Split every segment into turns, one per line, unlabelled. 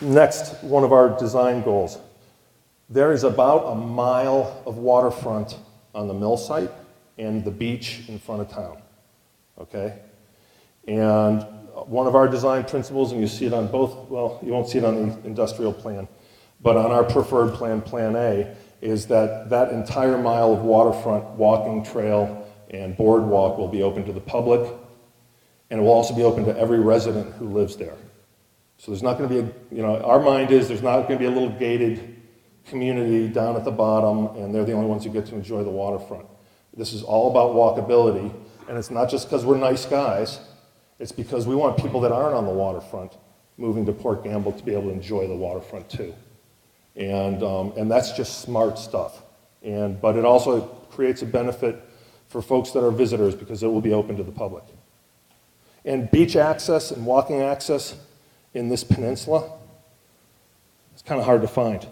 Next, one of our design goals. There is about a mile of waterfront on the mill site and the beach in front of town, okay? And one of our design principles, and you see it on both, well, you won't see it on the industrial plan, but on our preferred plan, Plan A, is that that entire mile of waterfront walking trail and boardwalk will be open to the public, and it will also be open to every resident who lives there. So there's not going to be our mind is there's not going to be a little gated community down at the bottom, and they're the only ones who get to enjoy the waterfront. This is all about walkability, and it's not just because we're nice guys, it's because we want people that aren't on the waterfront moving to Port Gamble to be able to enjoy the waterfront too. And that's just smart stuff. But it also creates a benefit for folks that are visitors because it will be open to the public. And beach access and walking access in this peninsula, it's kind of hard to find.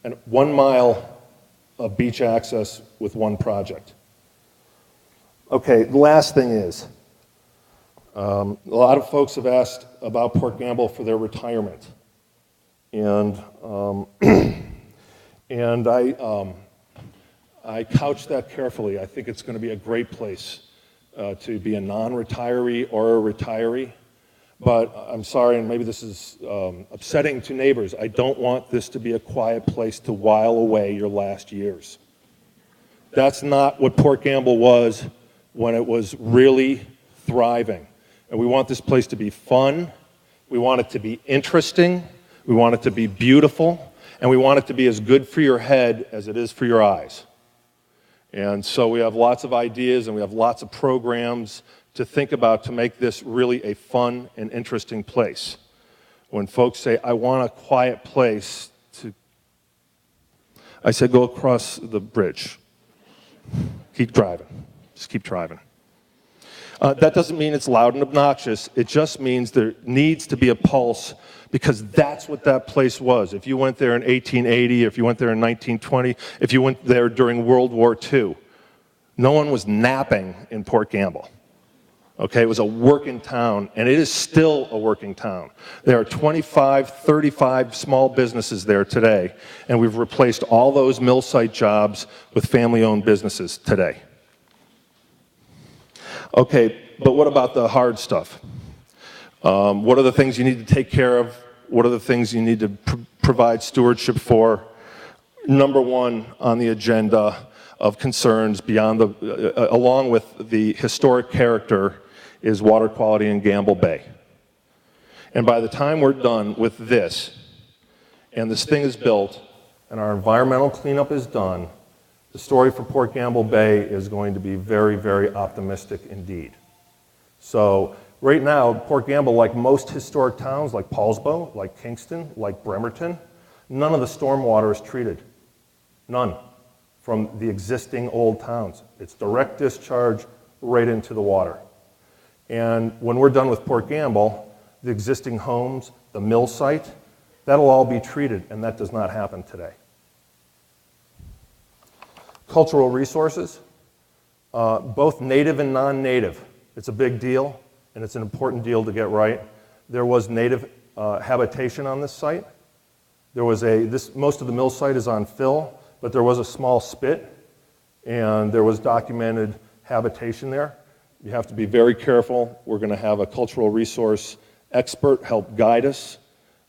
And 1 mile of beach access with one project. Okay, the last thing is, a lot of folks have asked about Port Gamble for their retirement. And I couch that carefully. I think it's going to be a great place to be a non-retiree or a retiree. But I'm sorry, and maybe this is upsetting to neighbors, I don't want this to be a quiet place to while away your last years. That's not what Port Gamble was when it was really thriving. And we want this place to be fun, we want it to be interesting, we want it to be beautiful, and we want it to be as good for your head as it is for your eyes. And so we have lots of ideas and we have lots of programs to think about to make this really a fun and interesting place. When folks say, I want a quiet place I say, go across the bridge. Keep driving. Just keep driving. That doesn't mean it's loud and obnoxious. It just means there needs to be a pulse because that's what that place was. If you went there in 1880, if you went there in 1920, if you went there during World War II, no one was napping in Port Gamble. Okay, it was a working town, and it is still a working town. There are 25, 35 small businesses there today, and we've replaced all those mill site jobs with family-owned businesses today. Okay, but what about the hard stuff? What are the things you need to take care of? What are the things you need to provide stewardship for? Number one on the agenda of concerns beyond along with the historic character is water quality in Gamble Bay. And by the time we're done with this, and this thing is built, and our environmental cleanup is done, the story for Port Gamble Bay is going to be very, very optimistic indeed. So right now, Port Gamble, like most historic towns, like Paulsbo, like Kingston, like Bremerton, none of the stormwater is treated. None. From the existing old towns. It's direct discharge right into the water. And when we're done with Port Gamble, the existing homes, the mill site, that'll all be treated, and that does not happen today. Cultural resources, both native and non-native. It's a big deal, and it's an important deal to get right. There was native habitation on this site. There was most of the mill site is on fill, but there was a small spit, and there was documented habitation there. You have to be very careful. We're going to have a cultural resource expert help guide us.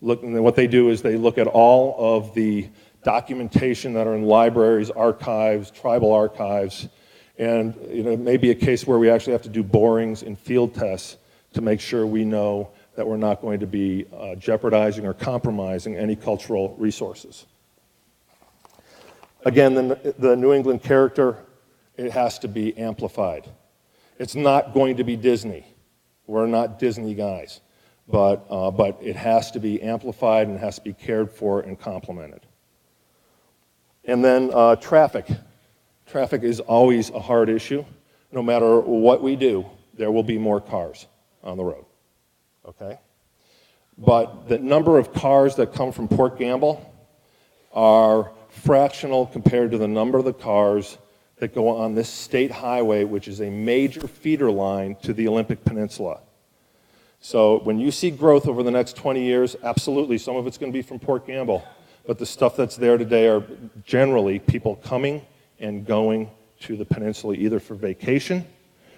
And what they do is they look at all of the documentation that are in libraries, archives, tribal archives, and it may be a case where we actually have to do borings and field tests to make sure we know that we're not going to be jeopardizing or compromising any cultural resources. Again, the New England character, it has to be amplified. It's not going to be Disney. We're not Disney guys. But it has to be amplified and it has to be cared for and complemented. And then traffic. Traffic is always a hard issue. No matter what we do, there will be more cars on the road. Okay? But the number of cars that come from Port Gamble are fractional compared to the number of the cars that go on this state highway, which is a major feeder line to the Olympic Peninsula. So when you see growth over the next 20 years, absolutely, some of it's going to be from Port Gamble. But the stuff that's there today are generally people coming and going to the peninsula either for vacation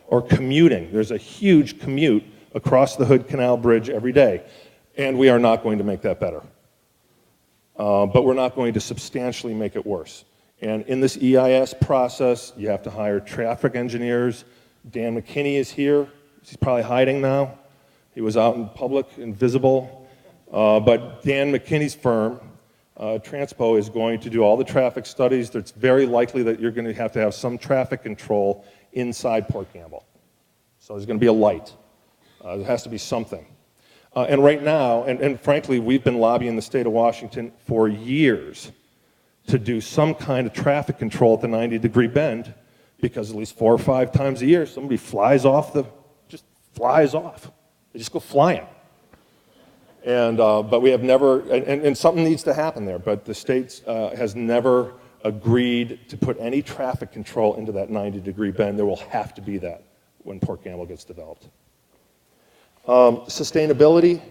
or commuting. There's a huge commute across the Hood Canal Bridge every day, and we are not going to make that better. But we're not going to substantially make it worse. And in this EIS process, you have to hire traffic engineers. Dan McKinney is here. He's probably hiding now. He was out in public, invisible. But Dan McKinney's firm, Transpo, is going to do all the traffic studies. It's very likely that you're going to have some traffic control inside Port Gamble. So there's going to be a light. There has to be something. And right now, and frankly, we've been lobbying the state of Washington for years to do some kind of traffic control at the 90-degree bend, because at least 4 or 5 times a year, somebody just flies off. They just go flying. And, but we have never, and something needs to happen there, but the state has never agreed to put any traffic control into that 90-degree bend. There will have to be that when Port Gamble gets developed. Sustainability,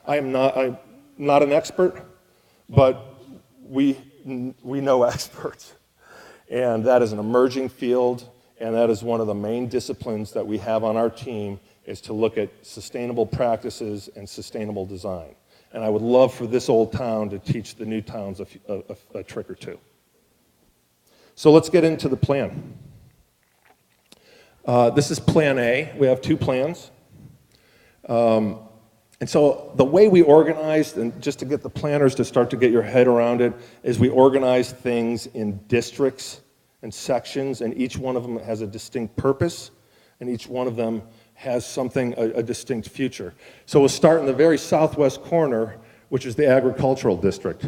I'm not an expert, but we know experts. And that is an emerging field, and that is one of the main disciplines that we have on our team, is to look at sustainable practices and sustainable design. And I would love for this old town to teach the new towns a trick or two. So let's get into the plan. This is Plan A. We have 2 plans. And so the way we organized, and just to get the planners to start to get your head around it, is we organize things in districts and sections, and each one of them has a distinct purpose, and each one of them has something, a distinct future. So we'll start in the very southwest corner, which is the agricultural district.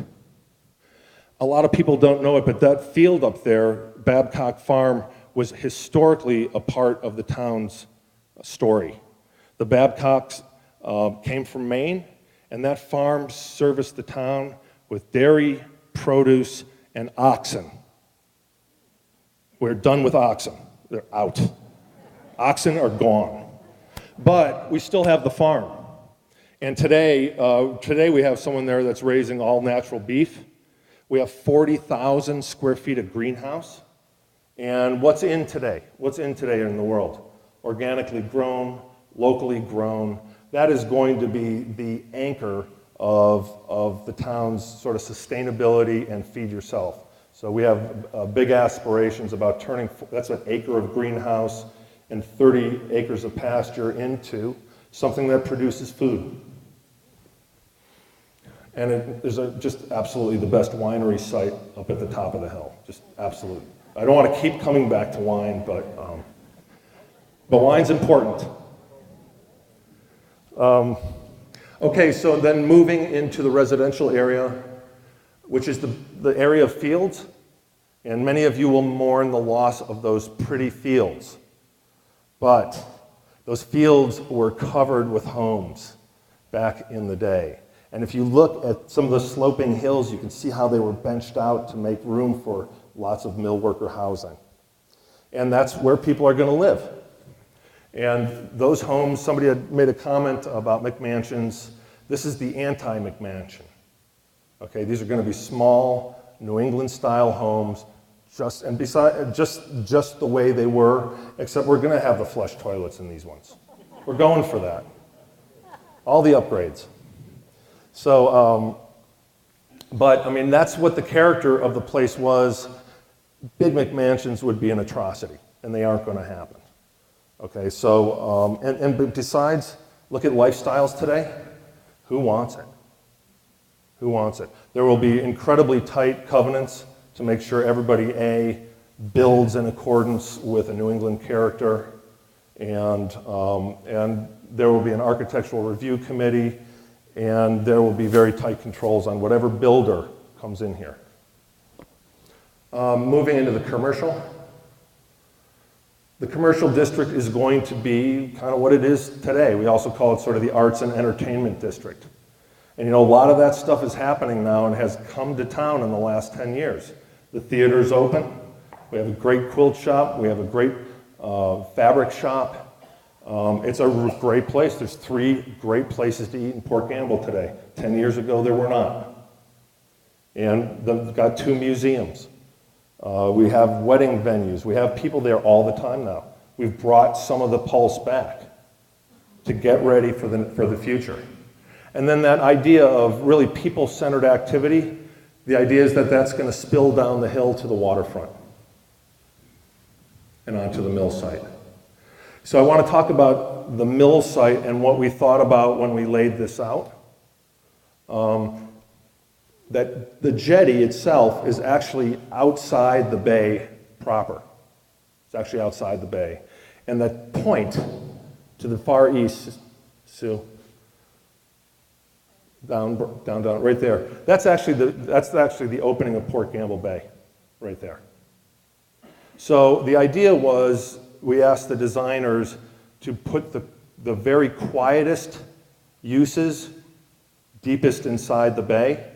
A lot of people don't know it, but that field up there, Babcock Farm, was historically a part of the town's story. The Babcocks came from Maine, and that farm serviced the town with dairy, produce, and oxen. We're done with oxen. They're out. Oxen are gone. But we still have the farm. And today we have someone there that's raising all natural beef. We have 40,000 square feet of greenhouse. And what's in today? What's in today in the world? Organically grown, locally grown. That is going to be the anchor of the town's sort of sustainability and feed yourself. So we have big aspirations about turning, that's an acre of greenhouse and 30 acres of pasture into something that produces food. And it is just absolutely the best winery site up at the top of the hill, just absolutely. I don't want to keep coming back to wine, but wine's important. Okay, so then moving into the residential area, which is the area of fields, and many of you will mourn the loss of those pretty fields. But those fields were covered with homes back in the day. And if you look at some of the sloping hills, you can see how they were benched out to make room for lots of mill worker housing. And that's where people are going to live. And those homes, somebody had made a comment about McMansions. This is the anti-McMansion. Okay, these are going to be small, New England-style homes, just the way they were, except we're going to have the flush toilets in these ones. We're going for that. All the upgrades. So, but I mean, that's what the character of the place was. Big McMansions would be an atrocity, and they aren't going to happen. Okay, so, and besides, look at lifestyles today. Who wants it? Who wants it? There will be incredibly tight covenants to make sure everybody, A, builds in accordance with a New England character, and there will be an architectural review committee, and there will be very tight controls on whatever builder comes in here. Moving into the commercial. The commercial district is going to be kind of what it is today. We also call it sort of the arts and entertainment district. And you know, a lot of that stuff is happening now and has come to town in the last 10 years. The theater's open. We have a great quilt shop. We have a great fabric shop. It's a great place. There's 3 great places to eat in Port Gamble today. 10 years ago, there were not. And they've got 2 museums. We have wedding venues. We have people there all the time now. We've brought some of the pulse back to get ready for the future. And then that idea of really people-centered activity, the idea is that that's going to spill down the hill to the waterfront and onto the mill site. So I want to talk about the mill site and what we thought about when we laid this out. That the jetty itself is actually outside the bay proper. It's actually outside the bay. And that point to the far east, Sue, down, right there. That's actually the opening of Port Gamble Bay, right there. So the idea was we asked the designers to put the very quietest uses deepest inside the bay.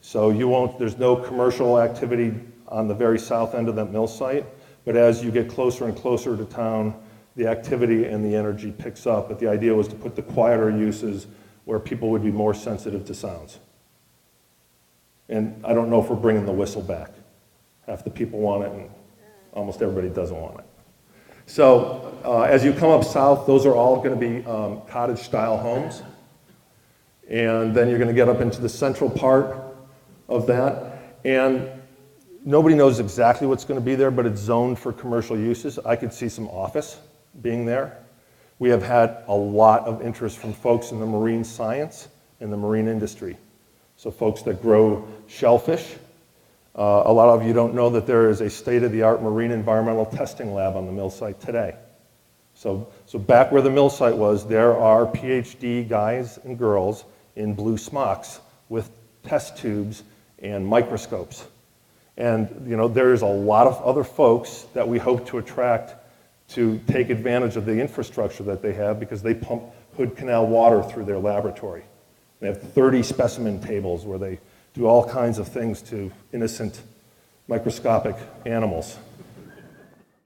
So there's no commercial activity on the very south end of that mill site, but as you get closer and closer to town, the activity and the energy picks up. But the idea was to put the quieter uses where people would be more sensitive to sounds. And I don't know if we're bringing the whistle back. Half the people want it and almost everybody doesn't want it. So as you come up south, those are all going to be cottage-style homes. And then you're going to get up into the central part of that. And nobody knows exactly what's going to be there, but it's zoned for commercial uses. I could see some office being there. We have had a lot of interest from folks in the marine science and the marine industry. So folks that grow shellfish. A lot of you don't know that there is a state-of-the-art marine environmental testing lab on the mill site today. So back where the mill site was, there are PhD guys and girls in blue smocks with test tubes and microscopes. And there's a lot of other folks that we hope to attract to take advantage of the infrastructure that they have because they pump Hood Canal water through their laboratory. They have 30 specimen tables where they do all kinds of things to innocent microscopic animals.